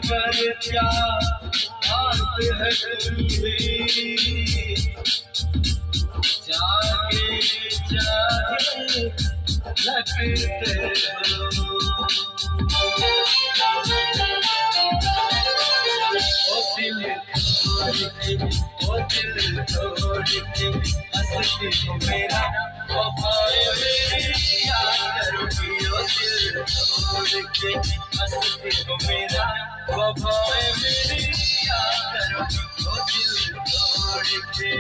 मगर क्या बात है तुम्हें, जागे जागे लगते हो। ओ दिल तोड़ के हंसती हो मेरा वफाएं मेरी याद करोगी। ओ दिल तोड़ के हंसती हो मेरा वफाएं मेरी याद करोगी। ओ दिल तोड़ के